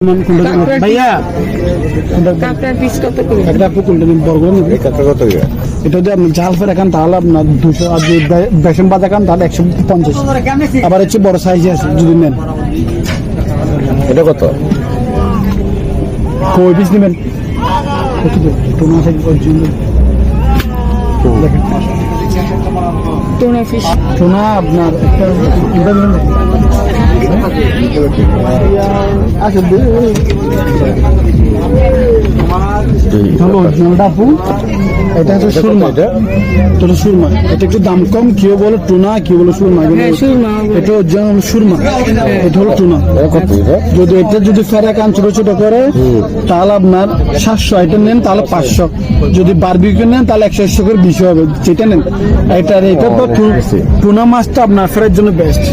ভাইয়া একটা এটা যদি আপনি ঝাল ফের এখান তাহলে আপনার 200 আর যদি বেসন বাদ এখান তাহলে 150। আবার হচ্ছে বড় সাইজে আছে যদি নেন। এটা কত? কই পিস নেবেন? টুনা ফিশ, টুনা আপনার একটা এটা হচ্ছে সুরমা। এটা সুরমা, এটা একটু দাম কম। কেউ বলে টুনা, কেউ বলে সুরমা। এটা অরিজিনাল সুরমা, এটা হলো টুনা। যদি এটা যদি ফেরা কান ছোট ছোট করে তাহলে আপনার 700, এটা নেন তাহলে 500। যদি বারবিকিউ নেন তাহলে 100 করে 20 হবে, যেটা নেন। এটা তো টুনা মাছটা আপনার ফেরার জন্য বেস্ট।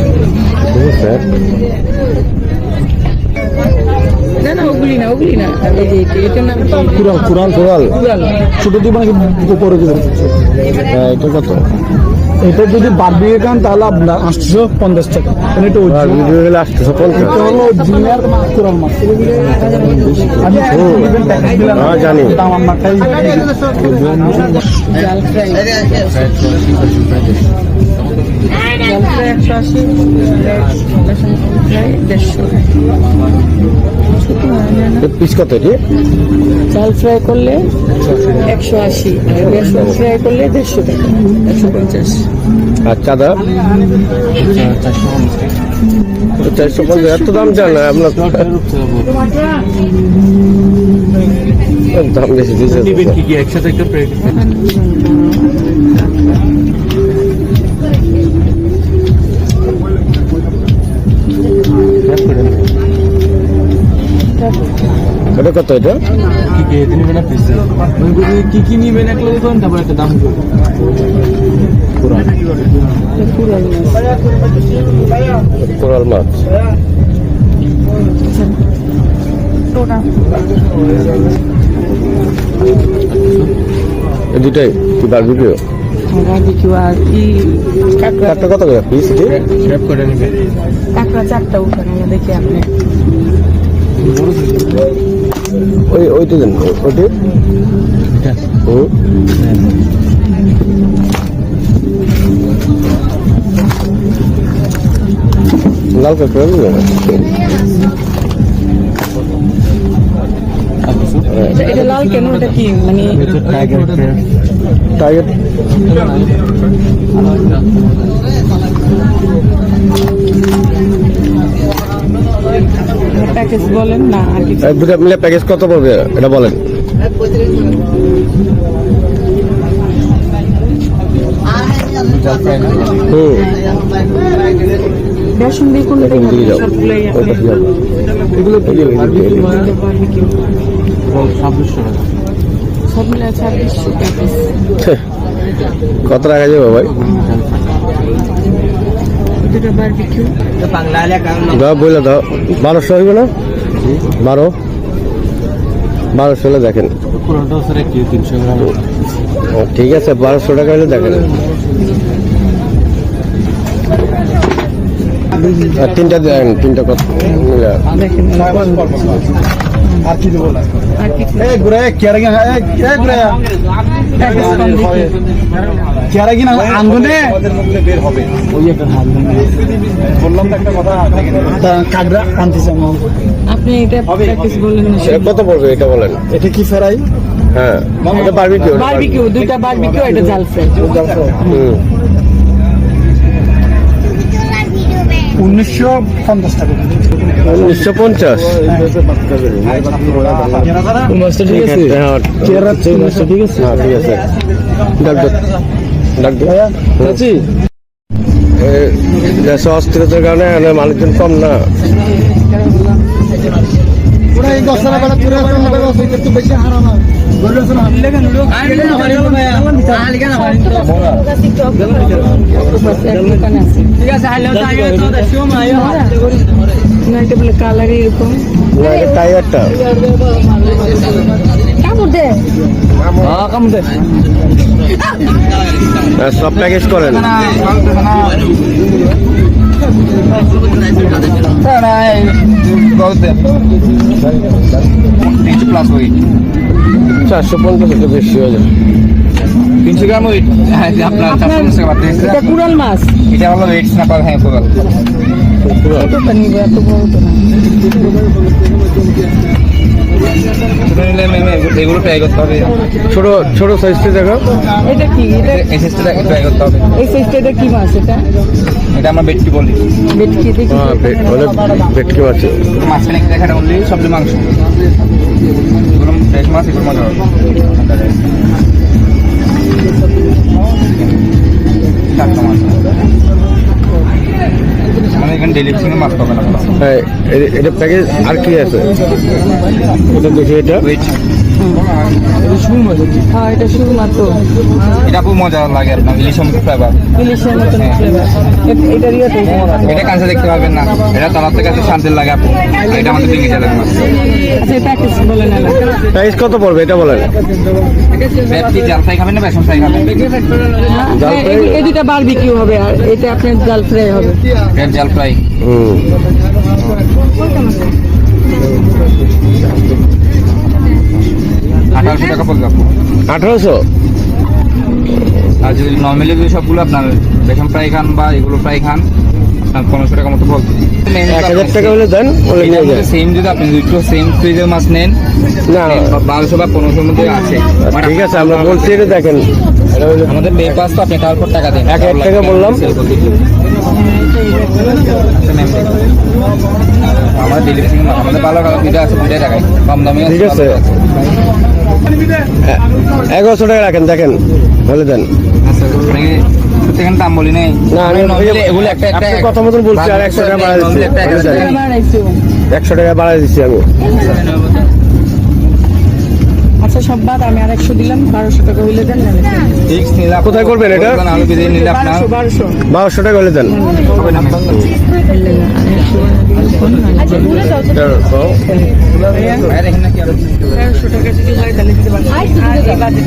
ছোট দিব নাকি উপরে দিব? এটা কত? এটা যদি বারবিকিউ খান তাহলে আপনার 850 টাকা। এটা হলো জিনিয়ার কুরাল মাছ। আমি জানি দাম আমারটাই জাল ফ্রাই 180, বেসন ফ্রাই 150। পিস কত? জাল ফ্রাই করলে 180, আর বেসন ফ্রাই করলে 150 টাকা, 150। আর চাঁদা 450। এত দাম চান না আপনার? দাম বেশি দিয়েছে। একসাথে একটা এটা কত? এটা কি কি নিবেন একটা দেখুন, তারপর একটা দাম কোরাল মাছ। এই দুটাই কি বারবিকিউ? বারবিকিউ আর কি কাঁকড়া কত করে পিস? কাঁকড়া 4টা উঠান, দেখি আপনি ওইটা দেন। ওইটা লাল কাঁকড়া এটা লাল কেন? এটা কি মানে টাইগার? প্যাকেজ বলেন না। দুটা মিলে প্যাকেজ কত পড়বে এটা বলেন। বেসন দিয়ে করলে সবগুলোই সব মিলে 2600 প্যাকেজ। কত টাকা যাবে ভাই? দুটো বারবিকিউ দাও বলে দাও। 1200 হইবে না? 1200 হলে দেখেন। ঠিক আছে, 1200 টাকা হলে দেখেন। আর তিনটা দেন, তিনটা কত? আর কি দেবো? কাঁকড়া আনতেছে আপনি এটা প্যাকেজ বললেন না। কত পড়বে এটা বলেন। এটা কি ফ্রাই? হ্যাঁ, এটা বারবিকিউ। বারবিকিউ, দুইটা বারবিকিউ, এটা জাল ফ্রাই। 1950 টাকা। 1950? মাছটা ঠিক আছে? মাছটা ঠিক আছে? হ্যাঁ ঠিক আছে। ডাক দেশে অস্থিরতার কারণে মানুষজন কম না। বেশি হারা না। কালার এরকম টাইগারটা সব প্যাকেজ করেন। প্লাস ওয়েট 450 একটু বেশি হয়ে যাবে। 300 গ্রাম ওয়েট আপনার 450 টাকা বাড়তে এটা কুড়াল মাছ এটা হলো ওয়েট স্ন্যাপার। হ্যাঁ পুরো কতটা নিব এত বড় তো না ছোট নিলে এগুলো ট্রাই করতে হবে। ছোট ছোট সাইজটা দেখো। এটা কি এটা এই সিস্টেমটা ট্রাই করতে হবে। এই সাইজটা এটা কি মাছ এটা এটা আমরা বেটকি বলি। বেটকি দেখি হ্যাঁ ভেটকি মাছ। মাঝখানে দেখাটা বললি সবজি মাংস, এগুলো ফ্রেশ মাছ, এগুলো মজা হবে। টাটকা মাছ আমাদের এখানে ডেলি ফিশিংয়ে মাছ পাবে না। হ্যাঁ এটা প্যাকেজ আর কি আছে এটা দেখি। এটা ওয়েট হ্যাঁ এটা সুরমা তো এটা খুব মজা লাগে আপনার ইলিশ মাছের ফ্লেভার। ইলিশের মতন ফ্লেভার এটা রিয়াতে এটা কাঁচা দেখতে পারবেন না, এটা তলার থেকে এত শান্তির লাগে আপনি। এটা আমাদের ভেঙে যাবে মাছ। আচ্ছা প্যাকেজ বলে না প্রাইস কত পড়বে এটা বলেন। আপনি জাল ফ্রাই খাবেন না বেসন ফ্রাই খাবেন? এই দুটা বারবিকিউ হবে আর এটা আপনার জাল ফ্রাই হবে। রেড জাল ফ্রাই হুম 1800 টাকা পড়বে আপনার। 1800। আর যদি নর্মালি যদি সবগুলো আপনার বেসন ফ্রাই খান বা এগুলো ফ্রাই খান আপনার 1500 টাকা মতো পড়বে। 1000 টাকা হলে দেন বলে নিয়ে যান। সেম যদি আপনি দুটো সেম ফ্রিজের মাছ নেন না 1200 বা 1500 মধ্যে আছে। ঠিক আছে আমরা বলছি এটা দেখেন। এটা হলো আমাদের বেপাস তো আপনি তারপর টাকা দেন। 1000 টাকা বললাম। আমাদের ডেলিভারি মাছ আমাদের ভালো টাকা দুইটা আছে, দুইটাই টাকায় কম দামি ঠিক আছে। 1100 টাকা রাখেন দেখেন বলে দেন। আচ্ছা আপনাকে সেখানে দাম বলি নাই। না আমি নর্মালি এগুলো একটা একটা আপনার কথা মতন বলছি আর 100 টাকা বাড়াই দিচ্ছি। একটা একটা বাড়াইছো 100 টাকা বাড়াই দিচ্ছি আমি। আচ্ছা সব বাদ আমি আর 100 দিলাম 1200 টাকা হইলে দেন না ফিক্স নিলে আপনি- কোথায় করবেন এটা? আলু বিরিয়ানি নিলে আপনার 1200 1200 টাকা হলে দেন। হবে না। ভাইয়া দেখেন না কি আলু? 1200 টাকা যদি হয় তাহলে দিতে পারবো আর এই বাদে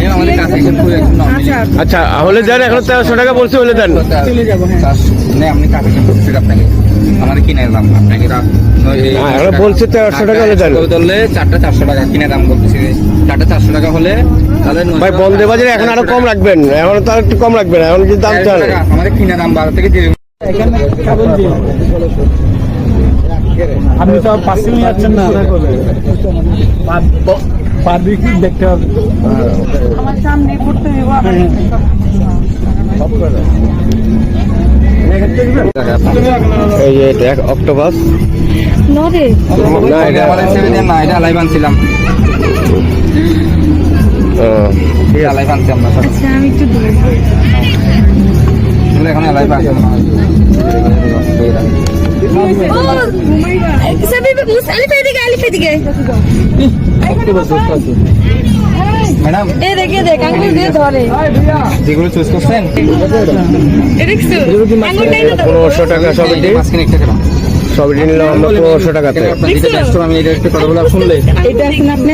এই আমাদের কাছে একদম পুরো একদম নরমালি আচ্ছা হলে দেন। এখন 1300 টাকা বলছি হলে দেন। চলে যাবো হ্যাঁ মানে আপনি কাছে করতে আপনাকে আমাদের কিনে দাম আপনাকে হ্যাঁ, এখন বলছি 1300 টাকা হলে দেন। ধরলে 4টা 400 টাকা কিনে দাম বলতেছি। 4টা 400 টাকা হলে তাহলে ভাই বন্দে বাজারে এখন আরো কম রাখবেন। এখন তো আর একটু কম রাখবেন। এখন যদি দাম চান আমাদের কিনে দাম 12 থেকে 13। এখানে কেবল দিয়ে আপনি তো পাশে নিয়ে যাচ্ছেন না, বারবিকিউ দেখতে হবে। আমার সামনে করতে দেব এই যে এটা অক্টোপাস। নরে না এটা আমাদের ছেড়ে দেন না, এটা লাইভ আনছিলাম। ঠিক আছে। লাইভ আনছি আমরা সব। আচ্ছা আমি একটু দূরে এখন লাইভ আনছি না। ম্যাডাম যেগুলো চুজ করছেন 1500 টাকা সবই দিই। মাঝখানে একটা কেন সবই নিলাম আমরা 1500 টাকাতে। আপনার যেটা ব্যস্ত আমি এটা একটু কথা বলে শুনলে এটা এখন আপনি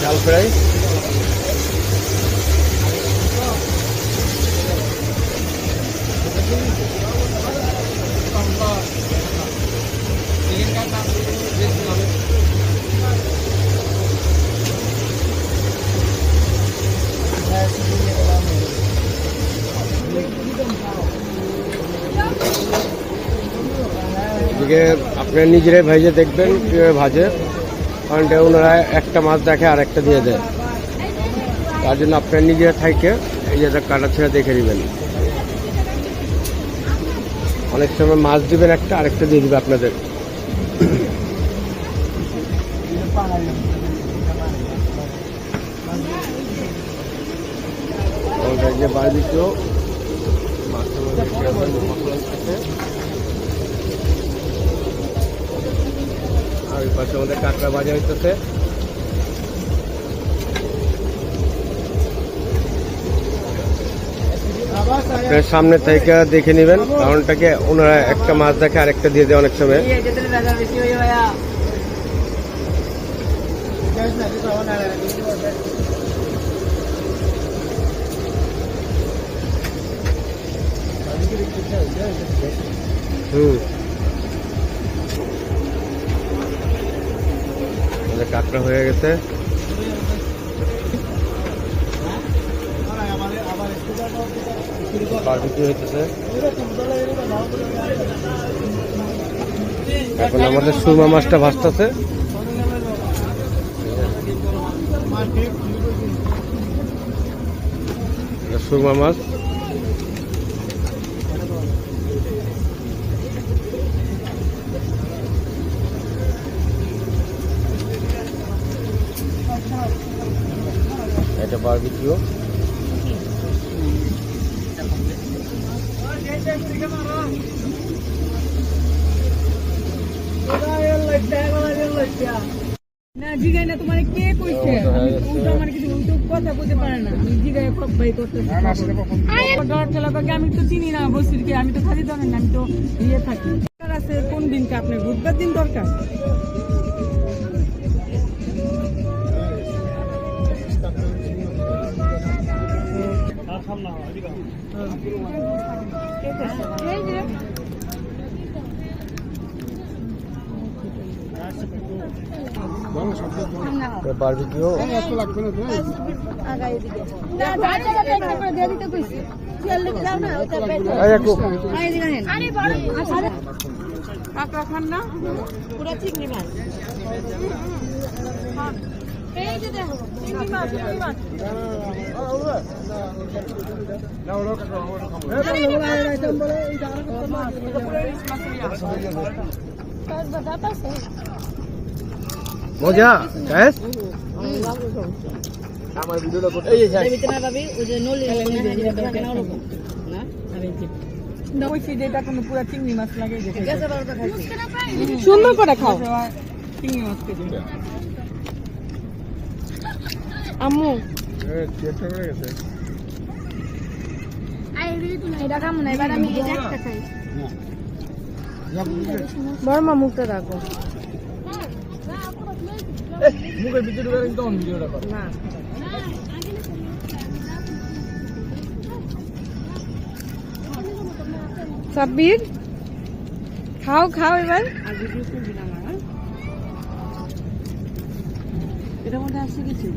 জাল ফ্রাই এদিকে আপনার নিজেরাই ভাইজে দেখবেন কীভাবে ভাজে, কারণ এটা ওনারা একটা মাছ দেখে আর একটা দিয়ে দেয়, তার জন্য আপনার নিজেরা থাইকে এই যে কাটা ছেড়ে দেখে নেবেন। অনেক সময় মাছ দিবেন একটা, আরেকটা দিয়ে দিবে আপনাদের। এই যে বারবিকিউ মাছের মধ্যে মশলা থাকে, আর ওই পাশে আমাদের কাঁকড়া ভাজা হইতেছে। আপনার সামনে থেকে দেখে নেবেন, কারণটাকে ওনারা একটা মাছ দেখে আরেকটা দিয়ে দেয় অনেক সময়। কাঁকড়া হয়ে গেছে। বারবিকিউ হইতেছে। এখন আমাদের সুরমা মাছটা ভাজতেছে। সুরমা মাছ এটা বারবিকিউ। না জিগাই না তোমার কে কইছে, উল্টো আমার কিছু উল্টো কথা বলতে পারে না। আমি জিগাই সব ভাই করতেছি। ডর খেলা পাকে আমি তো চিনি না বসিরকে, আমি তো খালি জানেন না, আমি তো ইয়ে থাকি। আছে কোন দিনকে আপনার বুধবার দিন দরকার? বারবিকিউ কাঁকড়া খান না? পুরা চিংড়ি মাছ। এই যে দেখো চিংড়ি মাছ, চিংড়ি মাছ। মজা গ্যাস। আমার ভিডিওটা করতে এই যে না ভাবি ওই যে নলি থাকে না ওরকম না। আরে জি না ওই যেটা কোনো পুরা চিংড়ি মাছ লাগে যে গেছে বারোটা খাইছি সুন্দর করে খাও চিংড়ি মাছ কেটে আম্মু চেষ্টা করে গেছে। আই রিলি তুমি এটা কাম না, এবার আমি এটা একটা খাই। বড় মা মুখটা রাখো মুখের ভিতরে ঢুকে কিন্তু অন ভিডিওটা কর না। সাব্বির খাও খাও এবার। আর ভিডিও করবি না আমার, এটার মধ্যে আসছে কিছু।